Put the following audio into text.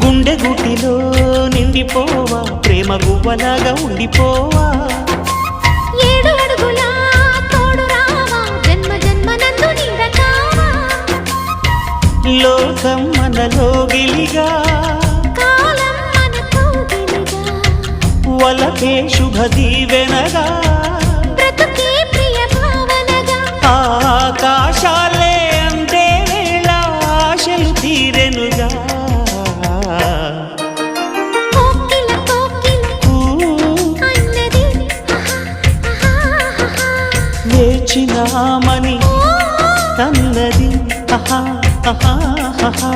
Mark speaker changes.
Speaker 1: గుండె గుటిలో నిండిపోవా ప్రేమ గువ్వలాగా ఉండిపోవా
Speaker 2: 7 అడుగుల తోడు రావా జన్మ జన్మనందు నీడ కావా
Speaker 1: లోకం మనలో గిలిగా
Speaker 2: కాలం మన కౌగిలిగా
Speaker 1: వలకే శుభ దీవెనగా
Speaker 2: బ్రతుకే ప్రియ భావనగా
Speaker 1: ఆకాశాలే అందే వేళ ఆశలు తీరెనుగా
Speaker 2: కోకిల కోకిల అన్నది
Speaker 1: వేచినామని తన్నది ఆహా ఆహా ఆహా